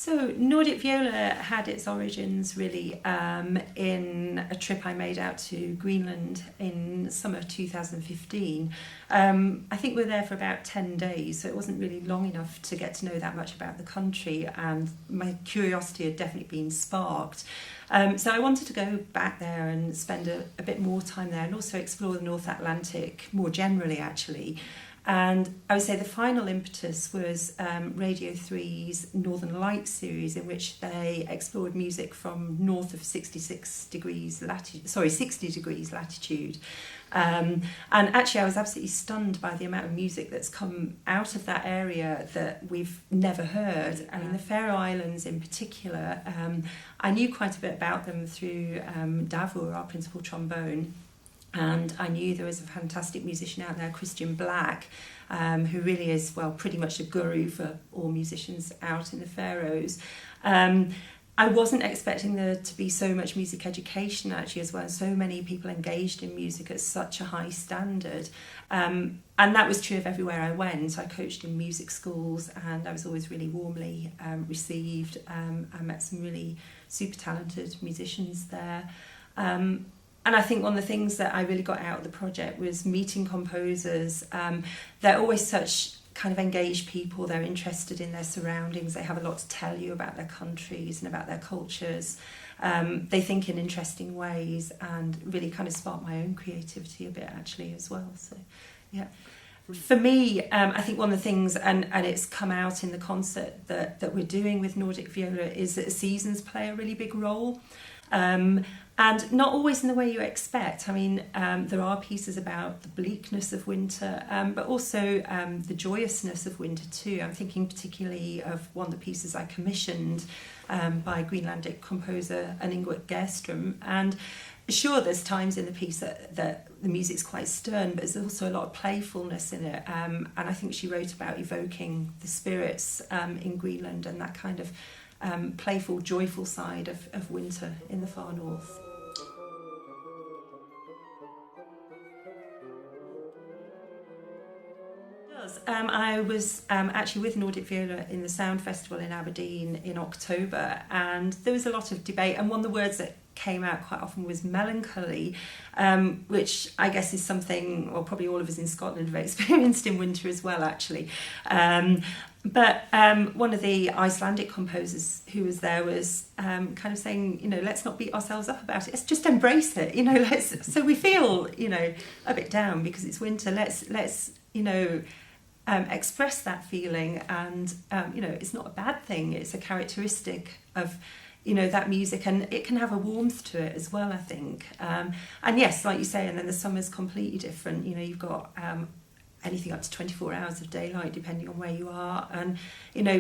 So Nordic Viola had its origins really in a trip I made out to Greenland in summer 2015. I think we were there for about 10 days, so it wasn't really long enough to get to know that much about the country, and my curiosity had definitely been sparked. So I wanted to go back there and spend a bit more time there and also explore the North Atlantic more generally, actually. And I would say the final impetus was Radio 3's Northern Lights series, in which they explored music from north of 60 degrees latitude. And actually I was absolutely stunned by the amount of music that's come out of that area that we've never heard. I mean, the Faroe Islands in particular, I knew quite a bit about them through Davor, our principal trombone. And I knew there was a fantastic musician out there, Christian Black, who really is, well, pretty much a guru for all musicians out in the Faroes. I wasn't expecting there to be so much music education actually as well, and so many people engaged in music at such a high standard. And that was true of everywhere I went. I coached in music schools and I was always really warmly received. I met some really super talented musicians there. And I think one of the things that I really got out of the project was meeting composers. They're always such kind of engaged people. They're interested in their surroundings. They have a lot to tell you about their countries and about their cultures. They think in interesting ways and really kind of spark my own creativity a bit actually as well. So, yeah. For me, I think one of the things, and it's come out in the concert that we're doing with Nordic Viola, is that seasons play a really big role. And not always in the way you expect. I mean, there are pieces about the bleakness of winter, but also the joyousness of winter too. I'm thinking particularly of one of the pieces I commissioned by Greenlandic composer enigmatic Gerstrom. And sure, there's times in the piece that the music's quite stern, but there's also a lot of playfulness in it. And I think she wrote about evoking the spirits in Greenland and that kind of playful, joyful side of winter in the far north. I was actually with Nordic Viola in the Sound Festival in Aberdeen in October, and there was a lot of debate, and one of the words that came out quite often was melancholy, which I guess is something, well, probably all of us in Scotland have experienced in winter as well, actually. But one of the Icelandic composers who was there was kind of saying, let's not beat ourselves up about it. Let's just embrace it, so we feel, a bit down because it's winter. Let's express that feeling, and it's not a bad thing. It's a characteristic of that music, and it can have a warmth to it as well, I think. And yes, like you say, and then the summer's completely different. You've got anything up to 24 hours of daylight depending on where you are, and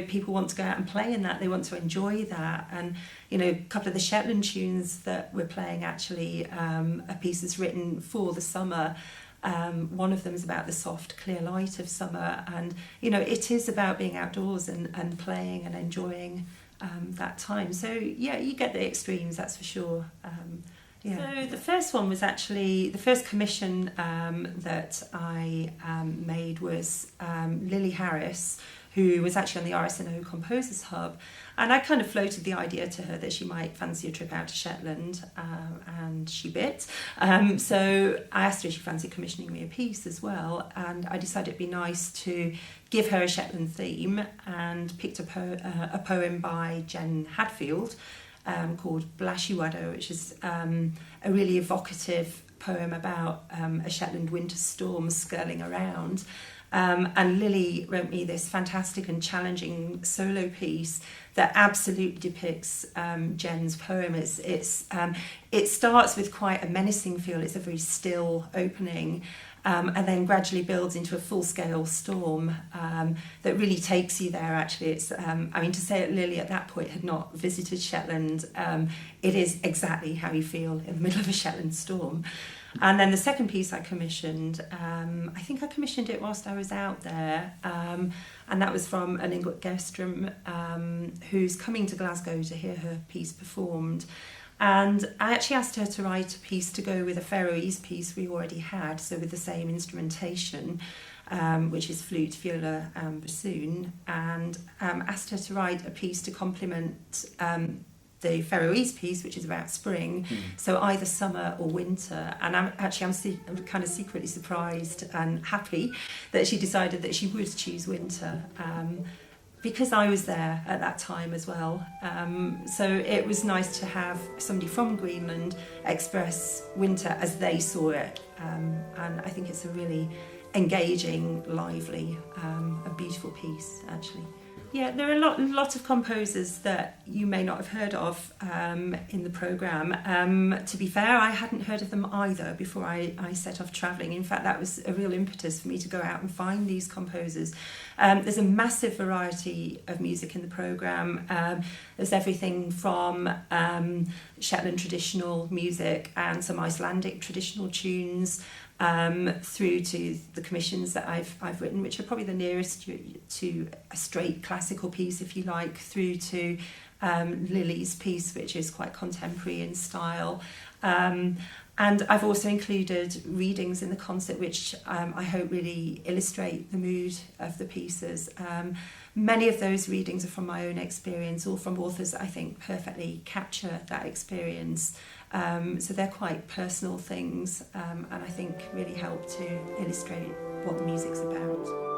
people want to go out and play in that. They want to enjoy that. And a couple of the Shetland tunes that we're playing actually are pieces written for the summer. One of them is about the soft, clear light of summer, and it is about being outdoors and playing and enjoying that time. So yeah, you get the extremes, that's for sure. So the first one was actually, the first commission that I made was Lily Harris, who was actually on the RSNO Composers Hub, and I kind of floated the idea to her that she might fancy a trip out to Shetland, and she bit. So I asked her if she fancied commissioning me a piece as well, and I decided it'd be nice to give her a Shetland theme, and picked a poem by Jen Hadfield called Blashiwado, which is a really evocative poem about a Shetland winter storm skirling around. And Lily wrote me this fantastic and challenging solo piece that absolutely depicts Jen's poem. It starts with quite a menacing feel. It's a very still opening, and then gradually builds into a full-scale storm that really takes you there. Actually, it's to say that Lily at that point had not visited Shetland, it is exactly how you feel in the middle of a Shetland storm. And then the second piece I commissioned, I think I commissioned it whilst I was out there, and that was from enigmatic Gerstrom, who's coming to Glasgow to hear her piece performed. And I actually asked her to write a piece to go with a Faroese piece we already had, so with the same instrumentation. which is flute, viola, and bassoon, and asked her to write a piece to complement the Faroese piece, which is about spring, so either summer or winter. And I'm kind of secretly surprised and happy that she decided that she would choose winter, because I was there at that time as well. So it was nice to have somebody from Greenland express winter as they saw it, and I think it's a really engaging, lively, a beautiful piece, actually. Yeah, there are a lot of composers that you may not have heard of in the programme. To be fair, I hadn't heard of them either before I set off travelling. In fact, that was a real impetus for me to go out and find these composers. There's a massive variety of music in the programme. There's everything from Shetland traditional music and some Icelandic traditional tunes, through to the commissions that I've written, which are probably the nearest to a straight classical piece, if you like, through to Lily's piece, which is quite contemporary in style. And I've also included readings in the concert, which I hope really illustrate the mood of the pieces. Many of those readings are from my own experience, or from authors that I think perfectly capture that experience. So they're quite personal things, and I think really help to illustrate what the music's about.